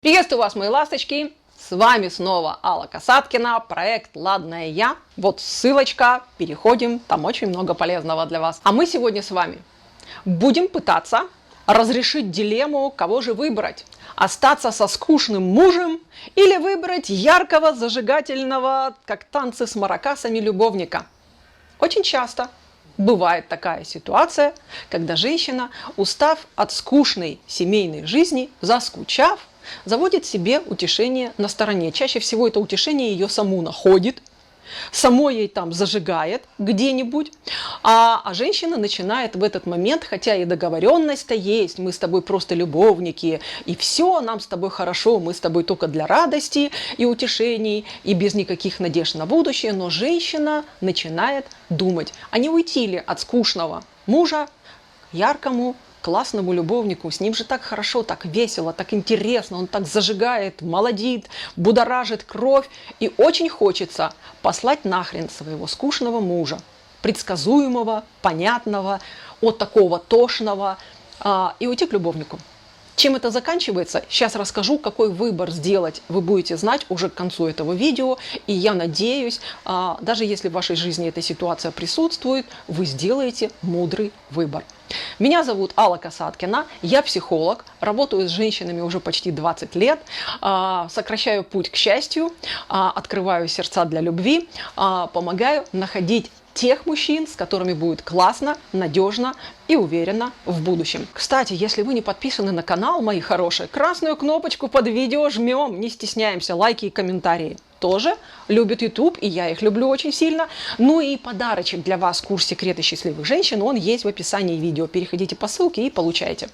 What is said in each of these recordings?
Приветствую вас, мои ласточки! С вами снова Алла Касаткина, проект «Ладная я». Вот ссылочка, переходим, там очень много полезного для вас. А мы сегодня с вами будем пытаться разрешить дилемму, кого же выбрать. Остаться со скучным мужем или выбрать яркого, зажигательного, как танцы с маракасами, любовника. Очень часто бывает такая ситуация, когда женщина, устав от скучной семейной жизни, заскучав, заводит себе утешение на стороне. Чаще всего это утешение ее саму находит, само ей там зажигает где-нибудь, а женщина начинает в этот момент, хотя и договоренность-то есть, мы с тобой просто любовники, и все, нам с тобой хорошо, мы с тобой только для радости и утешений, и без никаких надежд на будущее, но женщина начинает думать, а не уйти ли от скучного мужа к яркому, классному любовнику, с ним же так хорошо, так весело, так интересно, он так зажигает, молодит, будоражит кровь. И очень хочется послать нахрен своего скучного мужа, предсказуемого, понятного, от такого тошного, и уйти к любовнику. Чем это заканчивается, сейчас расскажу, какой выбор сделать, вы будете знать уже к концу этого видео. И я надеюсь, даже если в вашей жизни эта ситуация присутствует, вы сделаете мудрый выбор. Меня зовут Алла Касаткина, я психолог, работаю с женщинами уже почти 20 лет, сокращаю путь к счастью, открываю сердца для любви, помогаю находить тех мужчин, с которыми будет классно, надежно и уверенно в будущем. Кстати, если вы не подписаны на канал, мои хорошие, красную кнопочку под видео жмем, не стесняемся, лайки и комментарии. Тоже любит YouTube, и я их люблю очень сильно. Ну и подарочек для вас, курс «Секреты счастливых женщин», он есть в описании видео. Переходите по ссылке и получайте.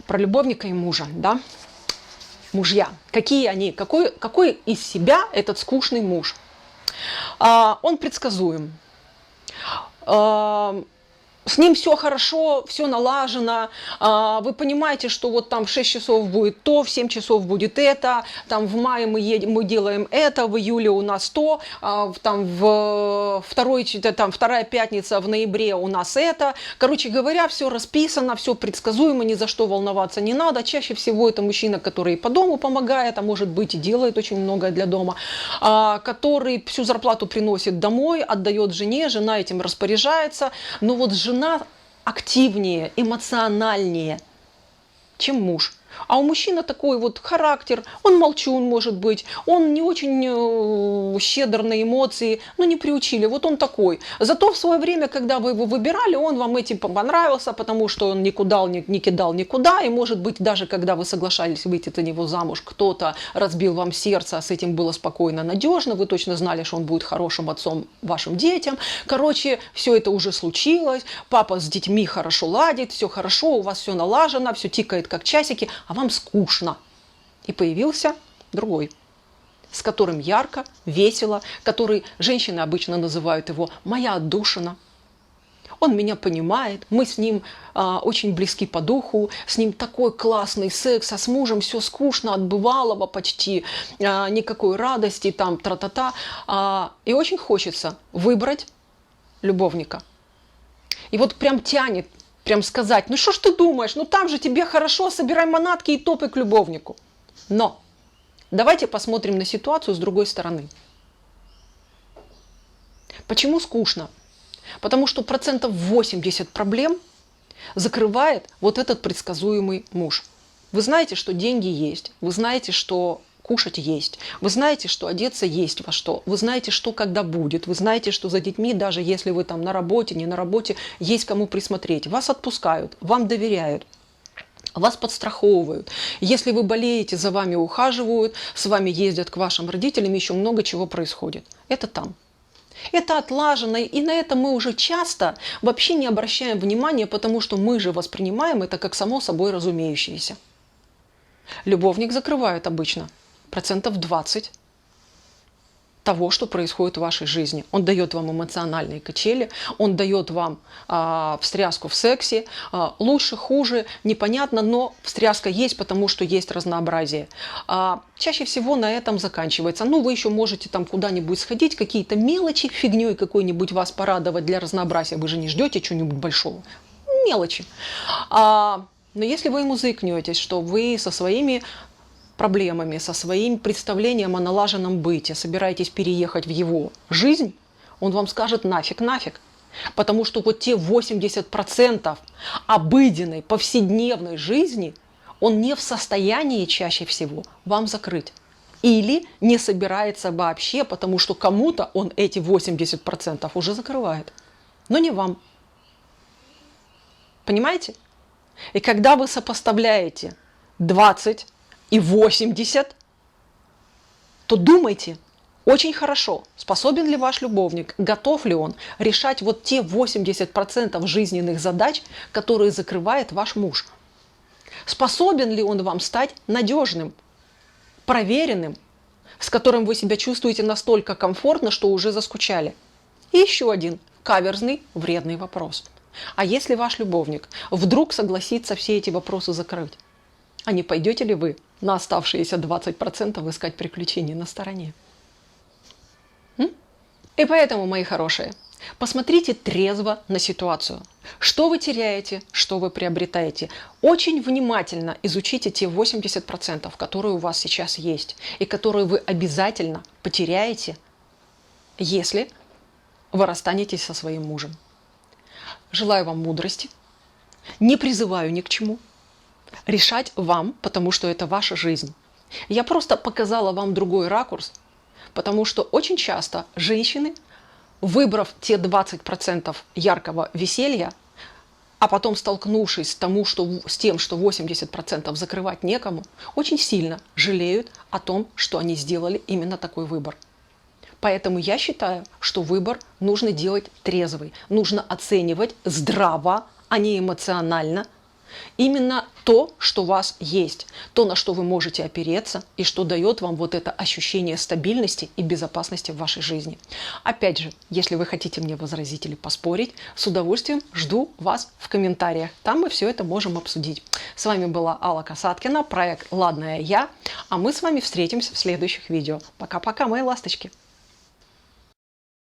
Про любовника и мужа, да? Мужья. Какие они? Какой из себя этот скучный муж? Он предсказуем. С ним все хорошо, все налажено, вы понимаете, что вот там в 6 часов будет то, в 7 часов будет это, там в мае мы делаем это, в июле у нас то, там вторая пятница в ноябре у нас это. Короче говоря, все расписано, все предсказуемо, ни за что волноваться не надо. Чаще всего это мужчина, который и по дому помогает, а может быть и делает очень многое для дома, который всю зарплату приносит домой, отдает жене, жена этим распоряжается, но вот жена активнее, эмоциональнее, чем муж. А у мужчины такой вот характер, он молчун может быть, он не очень щедр на эмоции, но не приучили, вот он такой. Зато в свое время, когда вы его выбирали, он вам этим понравился, потому что он не кидал никуда, и может быть даже когда вы соглашались выйти за него замуж, кто-то разбил вам сердце, а с этим было спокойно, надежно, вы точно знали, что он будет хорошим отцом вашим детям. Короче, все это уже случилось, папа с детьми хорошо ладит, все хорошо, у вас все налажено, все тикает как часики, а вам скучно. И появился другой, с которым ярко, весело, который женщины обычно называют его «моя отдушина». Он меня понимает, мы с ним очень близки по духу, с ним такой классный секс, а с мужем все скучно, от бывалого почти, никакой радости, там тра-та-та. И очень хочется выбрать любовника. И вот прям тянет, прям сказать, ну что ж ты думаешь, ну там же тебе хорошо, собирай манатки и топай к любовнику. Но давайте посмотрим на ситуацию с другой стороны. Почему скучно? Потому что 80% проблем закрывает вот этот предсказуемый муж. Вы знаете, что деньги есть, вы знаете, что кушать есть, вы знаете, что одеться есть во что, вы знаете, что когда будет, вы знаете, что за детьми, даже если вы там на работе, не на работе, есть кому присмотреть. Вас отпускают, вам доверяют, вас подстраховывают. Если вы болеете, за вами ухаживают, с вами ездят к вашим родителям, еще много чего происходит. Это там. Это отлажено, и на это мы уже часто вообще не обращаем внимания, потому что мы же воспринимаем это как само собой разумеющееся. Любовник закрывает обычно 20% того, что происходит в вашей жизни. Он дает вам эмоциональные качели, он дает вам встряску в сексе, лучше, хуже, непонятно, но встряска есть, потому что есть разнообразие. Чаще всего на этом заканчивается. Ну, вы еще можете там куда-нибудь сходить, какие-то мелочи, фигней какой-нибудь вас порадовать для разнообразия. Вы же не ждете чего-нибудь большого. Мелочи. Но если вы ему заикнетесь, что вы со своими проблемами, со своим представлением о налаженном быте, собираетесь переехать в его жизнь, он вам скажет нафиг, нафиг. Потому что вот те 80% обыденной, повседневной жизни он не в состоянии чаще всего вам закрыть. Или не собирается вообще, потому что кому-то он эти 80% уже закрывает. Но не вам. Понимаете? И когда вы сопоставляете 20 и 80, то думайте очень хорошо, способен ли ваш любовник, готов ли он решать вот те 80% жизненных задач, которые закрывает ваш муж. Способен ли он вам стать надежным, проверенным, с которым вы себя чувствуете настолько комфортно, что уже заскучали. И еще один каверзный, вредный вопрос. А если ваш любовник вдруг согласится все эти вопросы закрыть, а не пойдете ли вы на оставшиеся 20% искать приключений на стороне? И поэтому, мои хорошие, посмотрите трезво на ситуацию. Что вы теряете, что вы приобретаете. Очень внимательно изучите те 80%, которые у вас сейчас есть, и которые вы обязательно потеряете, если вы расстанетесь со своим мужем. Желаю вам мудрости. Не призываю ни к чему. Решать вам, потому что это ваша жизнь. Я просто показала вам другой ракурс, потому что очень часто женщины, выбрав те 20% яркого веселья, а потом столкнувшись с тем, что 80% закрывать некому, очень сильно жалеют о том, что они сделали именно такой выбор. Поэтому я считаю, что выбор нужно делать трезвый, нужно оценивать здраво, а не эмоционально, именно то, что у вас есть, то, на что вы можете опереться и что дает вам вот это ощущение стабильности и безопасности в вашей жизни. Опять же, если вы хотите мне возразить или поспорить, с удовольствием жду вас в комментариях. Там мы все это можем обсудить. С вами была Алла Касаткина, проект «Ладная я», а мы с вами встретимся в следующих видео. Пока-пока, мои ласточки!